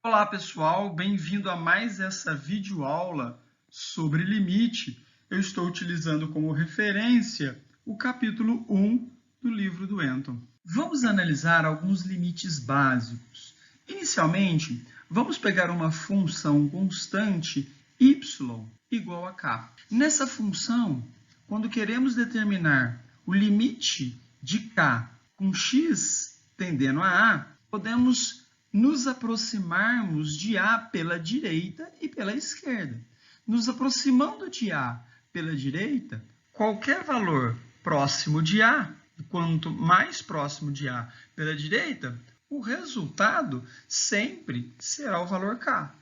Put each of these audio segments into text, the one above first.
Olá pessoal, bem-vindo a mais essa videoaula sobre limite. Eu estou utilizando como referência o capítulo 1 do livro do Anton. Vamos analisar alguns limites básicos. Inicialmente, vamos pegar uma função constante y igual a k. Nessa função, quando queremos determinar o limite de k com x tendendo a a, podemos nos aproximarmos de A pela direita e pela esquerda. Nos aproximando de A pela direita, qualquer valor próximo de A, quanto mais próximo de A pela direita, o resultado sempre será o valor K.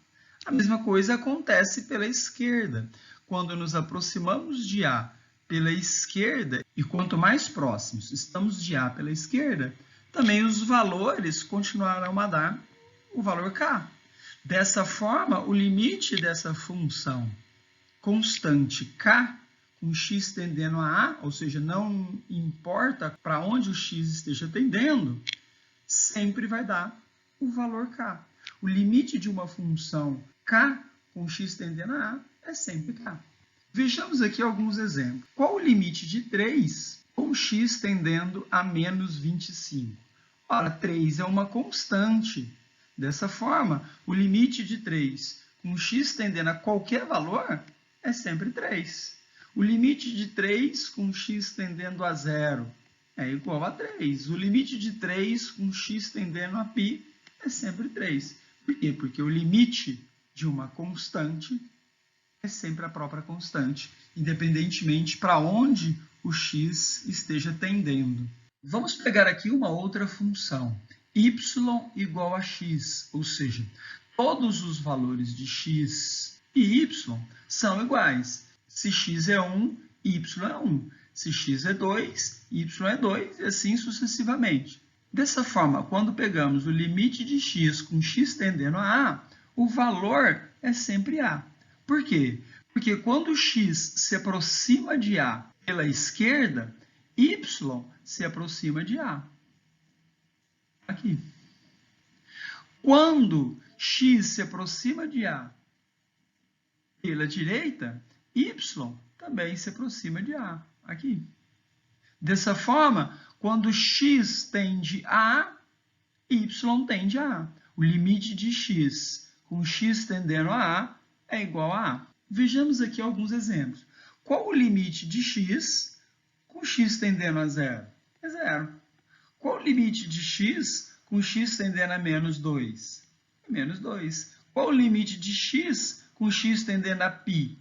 A mesma coisa acontece pela esquerda. Quando nos aproximamos de A pela esquerda, e quanto mais próximos estamos de A pela esquerda, também os valores continuarão a dar o valor K. Dessa forma, o limite dessa função constante K, com x tendendo a A, ou seja, não importa para onde o x esteja tendendo, sempre vai dar o valor K. O limite de uma função K com x tendendo a A é sempre K. Vejamos aqui alguns exemplos. Qual o limite de 3 com x tendendo a menos 25? Ora, 3 é uma constante. Dessa forma, o limite de 3 com x tendendo a qualquer valor é sempre 3. O limite de 3 com x tendendo a 0 é igual a 3. O limite de 3 com x tendendo a π é sempre 3. Por quê? Porque o limite de uma constante é sempre a própria constante, independentemente para onde o x esteja tendendo. Vamos pegar aqui uma outra função, y igual a x, ou seja, todos os valores de x e y são iguais. Se x é 1, y é 1. Se x é 2, y é 2, e assim sucessivamente. Dessa forma, quando pegamos o limite de x com x tendendo a a, o valor é sempre a. Por quê? Porque quando x se aproxima de a pela esquerda, y se aproxima de a. Aqui. Quando x se aproxima de a pela direita, y também se aproxima de a. Aqui. Dessa forma, quando x tende a a, y tende a a. O limite de x com x tendendo a a é igual a a. Vejamos aqui alguns exemplos. Qual o limite de x com x tendendo a 0? É 0. Qual o limite de x com x tendendo a menos 2? É menos 2. Qual o limite de x com x tendendo a π?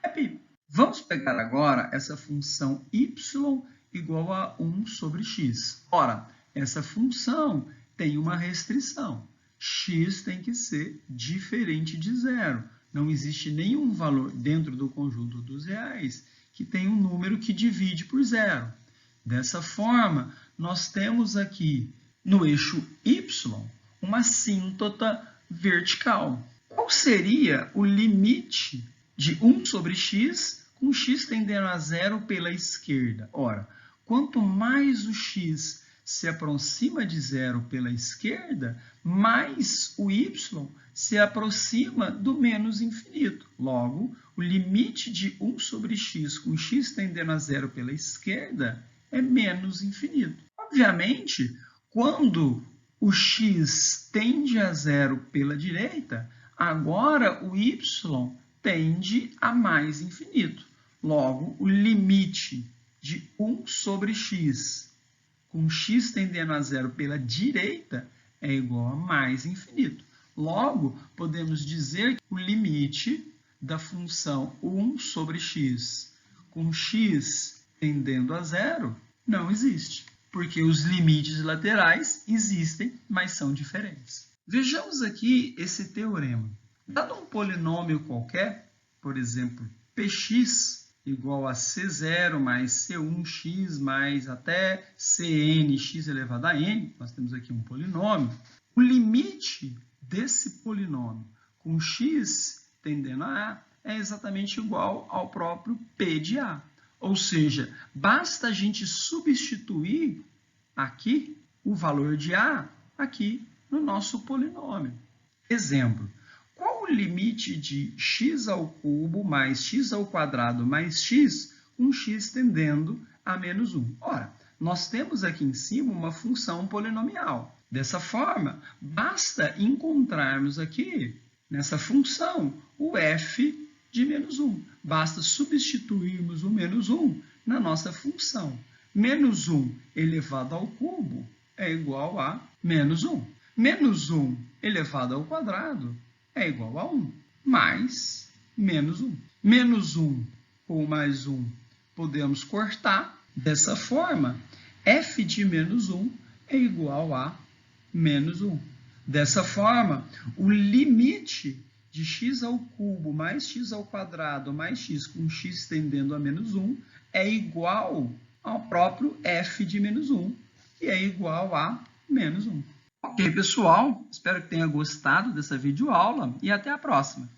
É π. Vamos pegar agora essa função y igual a 1 sobre x. Ora, essa função tem uma restrição. X tem que ser diferente de 0. Não existe nenhum valor dentro do conjunto dos reais que tenha um número que divide por 0. Dessa forma, nós temos aqui no eixo y uma assíntota vertical. Qual seria o limite de 1 sobre x com x tendendo a 0 pela esquerda? Ora, quanto mais o x se aproxima de 0 pela esquerda, mais o y se aproxima do menos infinito. Logo, o limite de 1 sobre x com x tendendo a 0 pela esquerda é menos infinito. Obviamente, quando o x tende a 0 pela direita, agora o y tende a mais infinito. Logo, o limite de 1 sobre x com x tendendo a 0 pela direita é igual a mais infinito. Logo, podemos dizer que o limite da função 1 sobre x com x tendendo a 0 não existe, porque os limites laterais existem, mas são diferentes. Vejamos aqui esse teorema. Dado um polinômio qualquer, por exemplo, px igual a C0 mais C1x mais até Cnx elevado a n, nós temos aqui um polinômio, o limite desse polinômio com x tendendo a a é exatamente igual ao próprio p de a. Ou seja, basta a gente substituir aqui o valor de a aqui no nosso polinômio. Exemplo, qual o limite de x ao cubo mais x ao quadrado mais x com x tendendo a menos 1? Ora, nós temos aqui em cima uma função polinomial. Dessa forma, basta encontrarmos aqui, nessa função, o f de menos 1. Basta substituirmos o menos 1 na nossa função. Menos 1 elevado ao cubo é igual a menos 1. Menos 1 elevado ao quadrado é igual a 1, mais menos 1. Menos 1 ou mais 1 podemos cortar. Dessa forma, f de menos 1 é igual a menos 1. Dessa forma, o limite de x ao cubo mais x ao quadrado mais x com x tendendo a menos 1 é igual ao próprio f de menos 1, que é igual a menos 1. Ok, pessoal? Espero que tenha gostado dessa videoaula e até a próxima.